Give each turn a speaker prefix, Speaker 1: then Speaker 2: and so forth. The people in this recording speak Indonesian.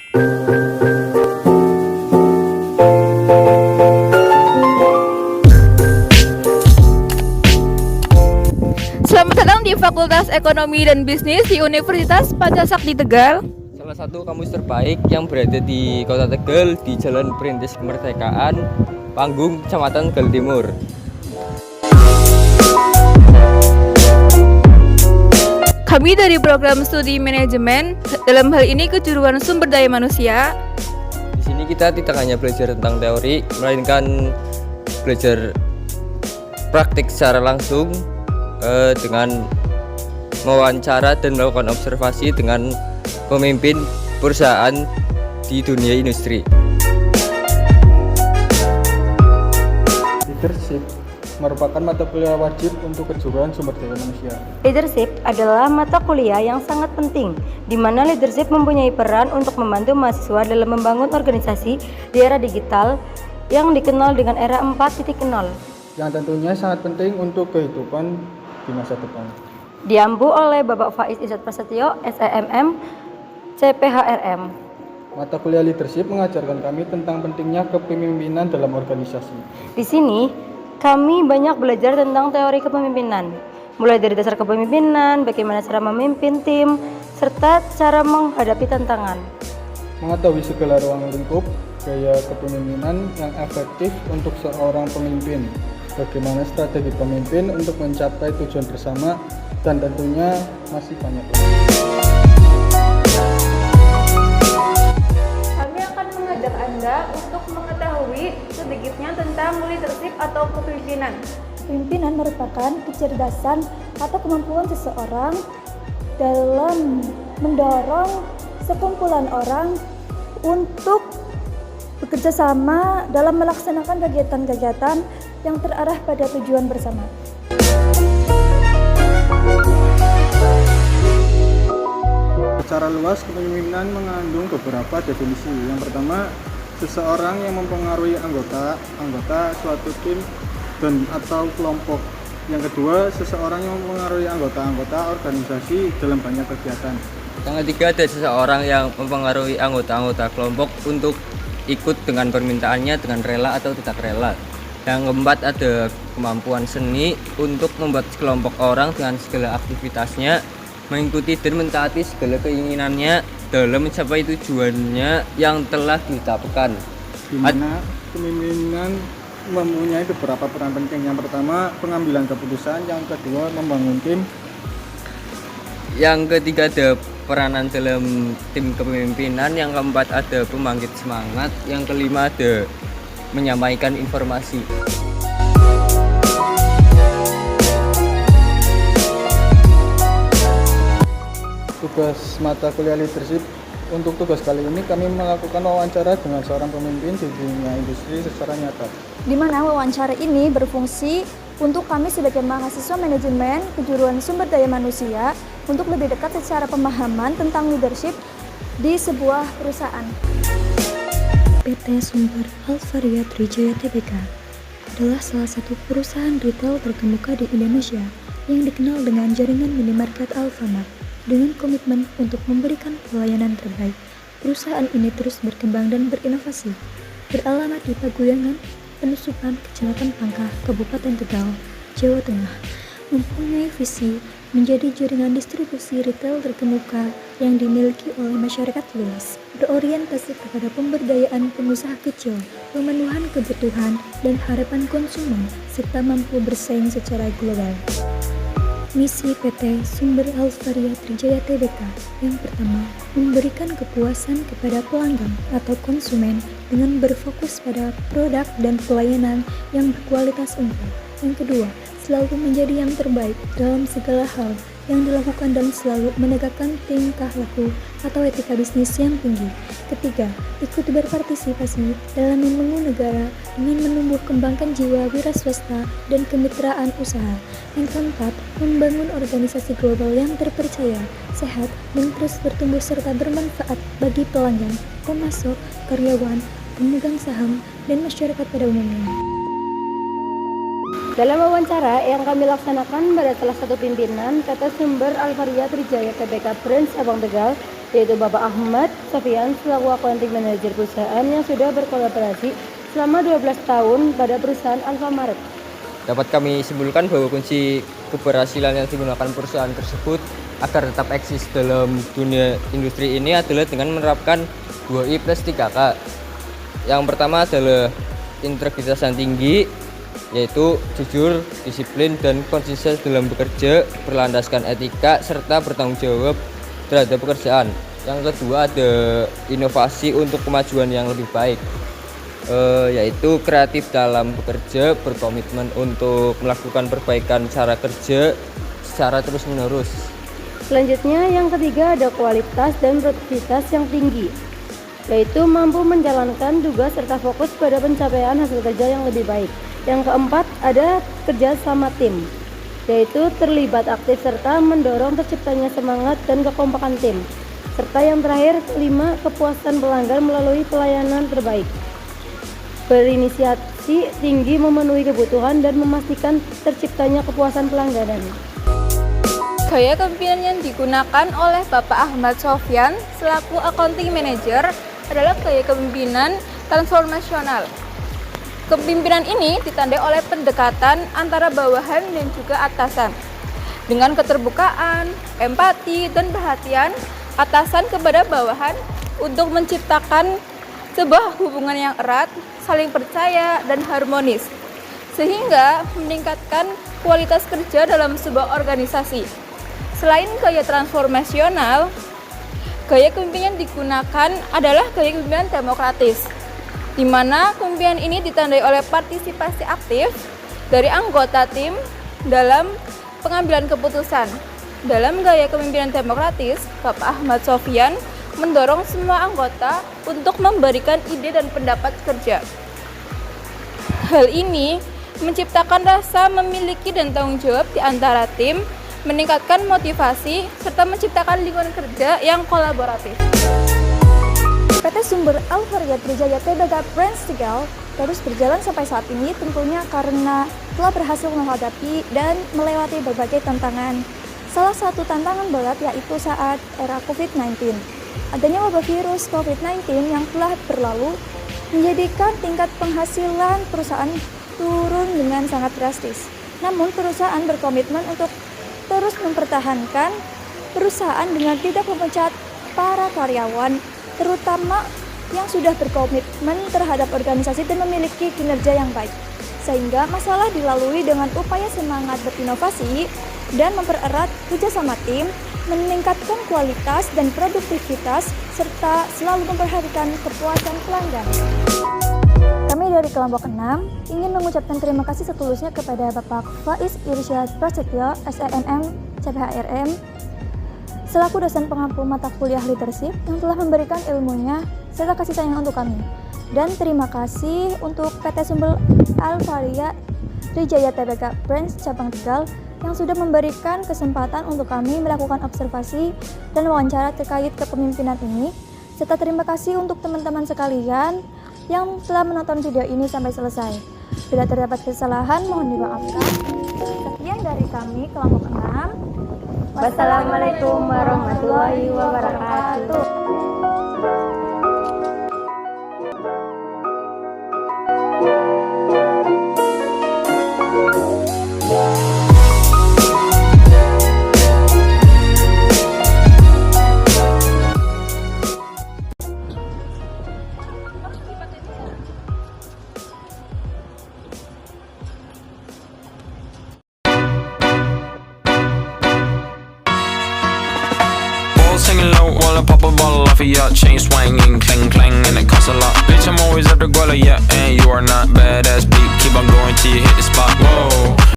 Speaker 1: Selamat datang di Fakultas Ekonomi dan Bisnis di Universitas Pancasakti Tegal.
Speaker 2: Salah satu kampus terbaik yang berada di Kota Tegal di Jalan Perintis Kemerdekaan, Panggung, Kecamatan Tegal Timur.
Speaker 1: Kami dari program studi manajemen, dalam hal ini kejuruan sumber daya manusia.
Speaker 2: Di sini kita tidak hanya belajar tentang teori, melainkan belajar praktik secara langsung dengan mewawancara dan melakukan observasi dengan pemimpin perusahaan di dunia industri.
Speaker 3: Leadership merupakan mata kuliah wajib untuk kejuruan sumber daya manusia.
Speaker 4: Leadership adalah mata kuliah yang sangat penting, di mana leadership mempunyai peran untuk membantu mahasiswa dalam membangun organisasi di era digital yang dikenal dengan era 4.0.
Speaker 3: Yang tentunya sangat penting untuk kehidupan di masa depan.
Speaker 4: Diampu oleh Bapak Faiz Izzat Prasetyo, SEMM, CPHRM.
Speaker 3: Mata kuliah leadership mengajarkan kami tentang pentingnya kepemimpinan dalam organisasi.
Speaker 4: Di sini, kami banyak belajar tentang teori kepemimpinan, mulai dari dasar kepemimpinan, bagaimana cara memimpin tim, serta cara menghadapi tantangan.
Speaker 3: Mengetahui segala ruang lingkup gaya kepemimpinan yang efektif untuk seorang pemimpin, bagaimana strategi pemimpin untuk mencapai tujuan bersama, dan tentunya masih banyak lagi.
Speaker 1: Kami akan mengajak Anda untuk mengetahui sedikitnya tentang leadership atau kepemimpinan.
Speaker 5: Pemimpinan merupakan kecerdasan atau kemampuan seseorang dalam mendorong sekumpulan orang untuk bekerja sama dalam melaksanakan kegiatan-kegiatan yang terarah pada tujuan bersama.
Speaker 3: Secara luas, kepemimpinan mengandung beberapa definisi. Yang pertama, seseorang yang mempengaruhi anggota suatu tim dan atau kelompok. Yang kedua, seseorang yang mempengaruhi anggota organisasi dalam banyak kegiatan.
Speaker 2: Yang ketiga, ada seseorang yang mempengaruhi anggota-anggota kelompok untuk ikut dengan permintaannya dengan rela atau tidak rela. Yang keempat, ada kemampuan seni untuk membuat kelompok orang dengan segala aktivitasnya mengikuti dan mentaati segala keinginannya dalam mencapai tujuannya yang telah ditetapkan.
Speaker 3: Di mana kepemimpinan mempunyai beberapa peran penting. Yang pertama, pengambilan keputusan. Yang kedua, membangun tim.
Speaker 2: Yang ketiga, ada peranan dalam tim kepemimpinan. Yang keempat, ada pembangkit semangat. Yang kelima, ada menyampaikan informasi.
Speaker 3: Tugas mata kuliah leadership. Untuk tugas kali ini kami melakukan wawancara dengan seorang pemimpin di dunia industri secara nyata.
Speaker 5: Di mana wawancara ini berfungsi untuk kami sebagai mahasiswa manajemen kejuruan sumber daya manusia untuk lebih dekat secara pemahaman tentang leadership di sebuah perusahaan.
Speaker 6: PT Sumber Alvaria Trijaya Tbk adalah salah satu perusahaan retail terkemuka di Indonesia yang dikenal dengan jaringan minimarket Alfamart. Dengan komitmen untuk memberikan pelayanan terbaik, perusahaan ini terus berkembang dan berinovasi. Beralamat di Paguyangan, Penusukan, Kecamatan Pangkah, Kabupaten Tegal, Jawa Tengah, mempunyai visi menjadi jaringan distribusi retail terkemuka yang dimiliki oleh masyarakat luas, berorientasi kepada pemberdayaan pengusaha kecil, pemenuhan kebutuhan dan harapan konsumen, serta mampu bersaing secara global. Misi PT Sumber Alvaria Trijaya Tbk yang pertama, memberikan kepuasan kepada pelanggan atau konsumen dengan berfokus pada produk dan pelayanan yang berkualitas unggul. Yang kedua, selalu menjadi yang terbaik dalam segala hal yang dilakukan dan selalu menegakkan tingkah laku atau etika bisnis yang tinggi. Ketiga, ikut berpartisipasi dalam membangun negara dengan menumbuh kembangkan jiwa wira swasta dan kemitraan usaha. Yang keempat, membangun organisasi global yang terpercaya, sehat, dan terus bertumbuh serta bermanfaat bagi pelanggan, pemasok, karyawan, pemegang saham, dan masyarakat pada umumnya.
Speaker 4: Dalam wawancara yang kami laksanakan pada salah satu pimpinan PT Sumber Alvaria Trijaya Tbk Branch Sabang Tegal, yaitu Bapak Ahmad Sofyan selaku accounting manager perusahaan yang sudah berkolaborasi selama 12 tahun pada perusahaan Alfamart.
Speaker 2: Dapat kami simpulkan bahwa kunci keberhasilan yang digunakan perusahaan tersebut agar tetap eksis dalam dunia industri ini adalah dengan menerapkan 2I plus 3K. Yang pertama adalah integritas yang tinggi, yaitu jujur, disiplin, dan konsisten dalam bekerja, berlandaskan etika, serta bertanggung jawab terhadap pekerjaan. Yang kedua ada inovasi untuk kemajuan yang lebih baik, yaitu kreatif dalam bekerja, berkomitmen untuk melakukan perbaikan cara kerja secara terus-menerus.
Speaker 4: Selanjutnya yang ketiga ada kualitas dan produktivitas yang tinggi, yaitu mampu menjalankan tugas serta fokus pada pencapaian hasil kerja yang lebih baik. Yang keempat ada kerja sama tim, yaitu terlibat aktif serta mendorong terciptanya semangat dan kekompakan tim. Serta yang terakhir, kelima, kepuasan pelanggan melalui pelayanan terbaik. Berinisiasi tinggi memenuhi kebutuhan dan memastikan terciptanya kepuasan pelanggan.
Speaker 1: Gaya kepemimpinan yang digunakan oleh Bapak Ahmad Sofyan selaku accounting manager adalah gaya kepemimpinan transformasional. Kepemimpinan ini ditandai oleh pendekatan antara bawahan dan juga atasan. Dengan keterbukaan, empati, dan perhatian atasan kepada bawahan untuk menciptakan sebuah hubungan yang erat, saling percaya, dan harmonis, sehingga meningkatkan kualitas kerja dalam sebuah organisasi. Selain gaya transformasional, gaya kepemimpinan yang digunakan adalah gaya kepemimpinan demokratis, di mana kepemimpinan ini ditandai oleh partisipasi aktif dari anggota tim dalam pengambilan keputusan. Dalam gaya kepemimpinan demokratis, Bapak Ahmad Sofyan mendorong semua anggota untuk memberikan ide dan pendapat kerja. Hal ini menciptakan rasa memiliki dan tanggung jawab di antara tim, meningkatkan motivasi, serta menciptakan lingkungan kerja yang kolaboratif.
Speaker 5: PT Sumber Alfariat Trijaya Tbk Branch Tegal terus berjalan sampai saat ini tentunya karena telah berhasil menghadapi dan melewati berbagai tantangan. Salah satu tantangan berat yaitu saat era COVID-19. Adanya wabah virus COVID-19 yang telah berlalu menjadikan tingkat penghasilan perusahaan turun dengan sangat drastis. Namun perusahaan berkomitmen untuk terus mempertahankan perusahaan dengan tidak memecat para karyawan, terutama yang sudah berkomitmen terhadap organisasi dan memiliki kinerja yang baik. Sehingga masalah dilalui dengan upaya semangat berinovasi dan mempererat kerjasama tim, meningkatkan kualitas dan produktivitas, serta selalu memperhatikan kepuasan pelanggan. Kami dari kelompok 6 ingin mengucapkan terima kasih setulusnya kepada Bapak Faiz Irsyad Prasetyo, SNM, CPHRM, selaku dosen pengampu mata kuliah leadership yang telah memberikan ilmunya serta kasih sayang untuk kami. Dan terima kasih untuk PT Sumber Alfariat Trijaya Tbk Branch Cabang Tegal yang sudah memberikan kesempatan untuk kami melakukan observasi dan wawancara terkait kepemimpinan ini. Serta terima kasih untuk teman-teman sekalian yang telah menonton video ini sampai selesai. Bila terdapat kesalahan, mohon dimaafkan. Sekian dari kami, kelompok 6.
Speaker 4: Wassalamualaikum warahmatullahi wabarakatuh.
Speaker 7: Singing low while I pop a bottle off of ya. Chain swinging, clang clang, and it costs a lot. Bitch, I'm always at the guala, yeah, and you are not badass beat. Keep on going till you hit the spot. Whoa.